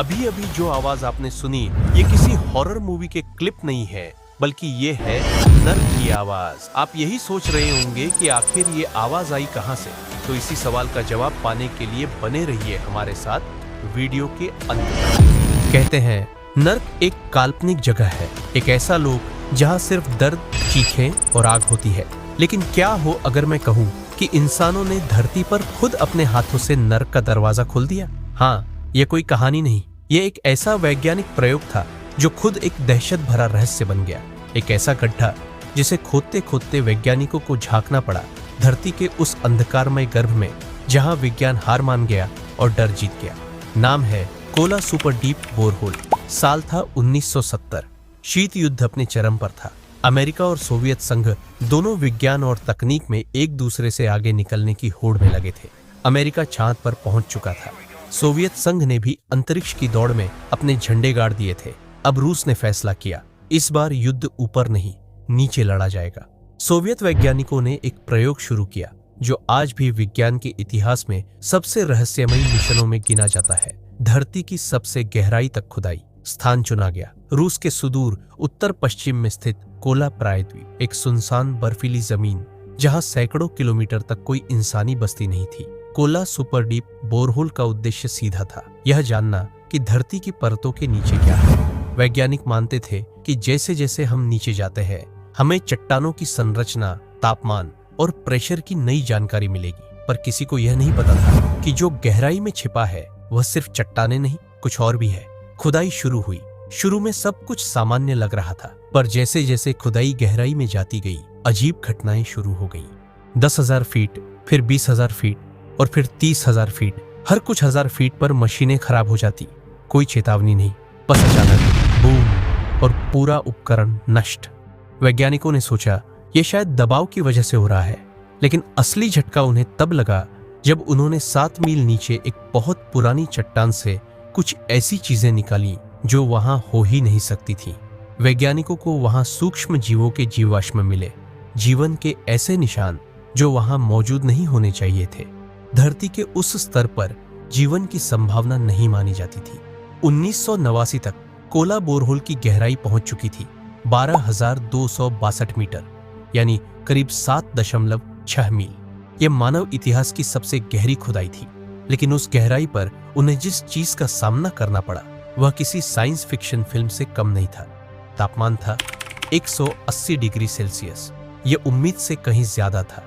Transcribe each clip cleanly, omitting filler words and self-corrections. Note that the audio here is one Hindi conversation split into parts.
अभी अभी जो आवाज आपने सुनी ये किसी हॉरर मूवी के क्लिप नहीं है, बल्कि ये है नर्क की आवाज। आप यही सोच रहे होंगे कि आखिर ये आवाज आई कहां से। तो इसी सवाल का जवाब पाने के लिए बने रहिए हमारे साथ वीडियो के अंत तक। कहते हैं नर्क एक काल्पनिक जगह है, एक ऐसा लोक जहां सिर्फ दर्द, चीखें और आग होती है। लेकिन क्या हो अगर मैं कहूं कि इंसानों ने धरती पर खुद अपने हाथों से नर्क का दरवाजा खोल दिया। हाँ, ये कोई कहानी नहीं, ये एक ऐसा वैज्ञानिक प्रयोग था जो खुद एक दहशत भरा रहस्य बन गया। एक ऐसा गड्ढा जिसे खोदते खोदते वैज्ञानिकों को झांकना पड़ा धरती के उस अंधकारमय गर्भ में जहां विज्ञान हार मान गया और डर जीत गया। नाम है कोला सुपर डीप बोरहोल। साल था 1970। शीत युद्ध अपने चरम पर था। अमेरिका और सोवियत संघ दोनों विज्ञान और तकनीक में एक दूसरे से आगे निकलने की होड़ में लगे थे। अमेरिका चांद पर पहुंच चुका था। सोवियत संघ ने भी अंतरिक्ष की दौड़ में अपने झंडे गाड़ दिए थे। अब रूस ने फैसला किया, इस बार युद्ध ऊपर नहीं, नीचे लड़ा जाएगा। सोवियत वैज्ञानिकों ने एक प्रयोग शुरू किया जो आज भी विज्ञान के इतिहास में सबसे रहस्यमयी मिशनों में गिना जाता है। धरती की सबसे गहराई तक खुदाई। स्थान चुना गया रूस के सुदूर उत्तर पश्चिम में स्थित कोला प्रायद्वीप, एक सुनसान बर्फीली जमीन जहां सैकड़ों किलोमीटर तक कोई इंसानी बस्ती नहीं थी। कोला सुपर डीप बोरहोल का उद्देश्य सीधा था, यह जानना कि धरती की परतों के नीचे क्या है। वैज्ञानिक मानते थे कि जैसे जैसे हम नीचे जाते हैं हमें चट्टानों की संरचना, तापमान और प्रेशर की नई जानकारी मिलेगी। पर किसी को यह नहीं पता था कि जो गहराई में छिपा है वह सिर्फ चट्टानें नहीं, कुछ और भी है। खुदाई शुरू हुई। शुरू में सब कुछ सामान्य लग रहा था, पर जैसे जैसे खुदाई गहराई में जाती गई अजीब घटनाएं शुरू हो गईं। 10,000 फीट, फिर 20,000 फीट और फिर 30,000 फीट। हर कुछ 1000 फीट पर मशीनें खराब हो जाती। कोई चेतावनी नहीं, बस अचानक बूम और पूरा उपकरण नष्ट। वैज्ञानिकों ने सोचा ये शायद दबाव की वजह से हो रहा है, लेकिन असली झटका उन्हें तब लगा जब उन्होंने 7 मील नीचे एक बहुत पुरानी चट्टान से कुछ ऐसी चीजें निकाली जो वहां हो ही नहीं सकती थी। वैज्ञानिकों को वहां सूक्ष्म जीवों के जीवाश्म मिले, जीवन के ऐसे निशान जो वहां मौजूद नहीं होने चाहिए थे। धरती के उस स्तर पर जीवन की संभावना नहीं मानी जाती थी। 1989 तक कोला बोरहोल की गहराई पहुंच चुकी थी 12,262 मीटर, यानी करीब 7.6 मील। यह मानव इतिहास की सबसे गहरी खुदाई थी। लेकिन उस गहराई पर उन्हें जिस चीज का सामना करना पड़ा वह किसी साइंस फिक्शन फिल्म से कम नहीं था। तापमान था 180 डिग्री सेल्सियस। यह उम्मीद से कहीं ज्यादा था,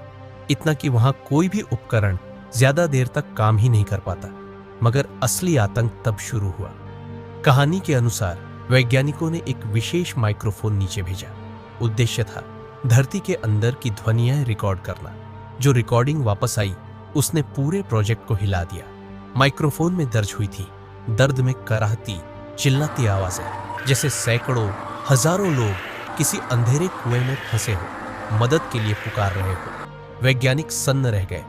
इतना कि वहां कोई भी उपकरण ज्यादा देर तक काम ही नहीं कर पाता। मगर असली आतंक तब शुरू हुआ। कहानी के अनुसार वैज्ञानिकों ने एक विशेष माइक्रोफोन नीचे भेजा। उद्देश्य था धरती के अंदर की ध्वनियां रिकॉर्ड करना। जो रिकॉर्डिंग वापस आई उसने पूरे प्रोजेक्ट को हिला दिया। माइक्रोफोन में दर्ज हुई थी दर्द में कराहती, चिल्लाती आवाजें, जैसे सैकड़ों, हजारों लोग किसी अंधेरे कुएं में फंसे हो, मदद के लिए पुकार रहे हो। वैज्ञानिक सन्न रह गए।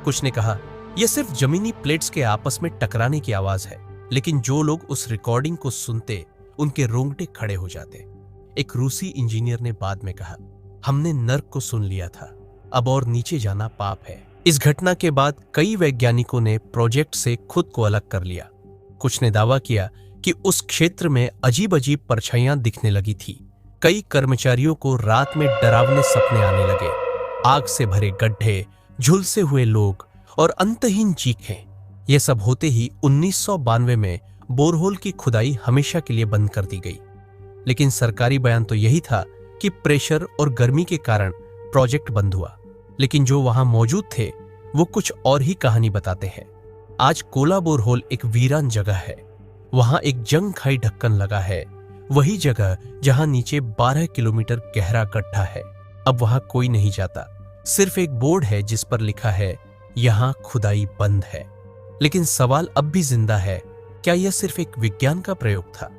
कुछ ने कहा यह सिर्फ जमीनी प्लेट्स के आपस में टकराने की आवाज है, लेकिन जो लोग उस रिकॉर्डिंग को सुनते उनके रोंगटे खड़े हो जाते। एक रूसी इंजीनियर ने बाद में कहा, हमने नर्क को सुन लिया था, अब और नीचे जाना पाप है। इस घटना के बाद कई वैज्ञानिकों ने प्रोजेक्ट से खुद को अलग कर लिया। कुछ ने दावा किया कि उस क्षेत्र में अजीब अजीब परछाइयां दिखने लगी थी। कई कर्मचारियों को रात में डरावने सपने आने लगे। आग से भरे गड्ढे, झुलसे हुए लोग और अंतहीन चीखें। यह सब होते ही 1992 में बोरहोल की खुदाई हमेशा के लिए बंद कर दी गई। लेकिन सरकारी बयान तो यही था कि प्रेशर और गर्मी के कारण प्रोजेक्ट बंद हुआ। लेकिन जो वहां मौजूद थे वो कुछ और ही कहानी बताते हैं। आज कोला बोरहोल एक वीरान जगह है। वहां एक जंग खाई ढक्कन लगा है, वही जगह जहां नीचे 12 किलोमीटर गहरा गड्ढा है। अब वहां कोई नहीं जाता, सिर्फ एक बोर्ड है जिस पर लिखा है यहां खुदाई बंद है। लेकिन सवाल अब भी जिंदा है, क्या यह सिर्फ एक विज्ञान का प्रयोग था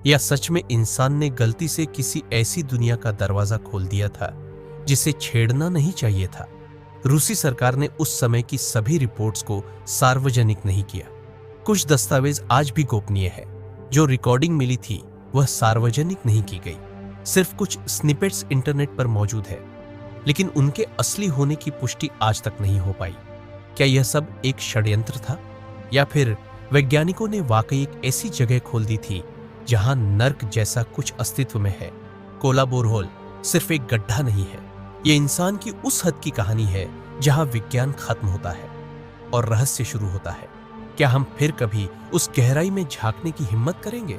या सच में इंसान ने गलती से किसी ऐसी दुनिया का दरवाजा खोल दिया था जिसे छेड़ना नहीं चाहिए था। रूसी सरकार ने उस समय की सभी रिपोर्ट्स को सार्वजनिक नहीं किया। कुछ दस्तावेज आज भी गोपनीय है। जो रिकॉर्डिंग मिली थी वह सार्वजनिक नहीं की गई। सिर्फ कुछ स्निपेट्स इंटरनेट पर मौजूद है, लेकिन उनके असली होने की पुष्टि आज तक नहीं हो पाई। क्या यह सब एक षड्यंत्र था या फिर वैज्ञानिकों ने वाकई एक ऐसी जगह खोल दी थी जहां नर्क जैसा कुछ अस्तित्व में है। कोला बोरहोल सिर्फ एक गड्ढा नहीं है, ये इंसान की उस हद की कहानी है जहां विज्ञान खत्म होता है और रहस्य शुरू होता है। क्या हम फिर कभी उस गहराई में झांकने की हिम्मत करेंगे,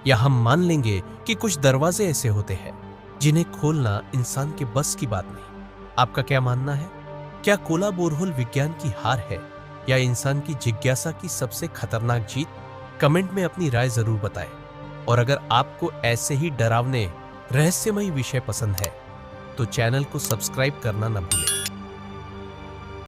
या हम मान लेंगे कि कुछ दरवाजे ऐसे होते हैं जिन्हें खोलना इंसान के बस की बात नहीं? आपका क्या मानना है? क्या कोला बोरहोल विज्ञान की हार है या इंसान की जिज्ञासा की सबसे खतरनाक जीत? कमेंट में अपनी राय जरूर बताएं। और अगर आपको ऐसे ही डरावने रहस्यमयी विषय पसंद है तो चैनल को सब्सक्राइब करना न भूलें।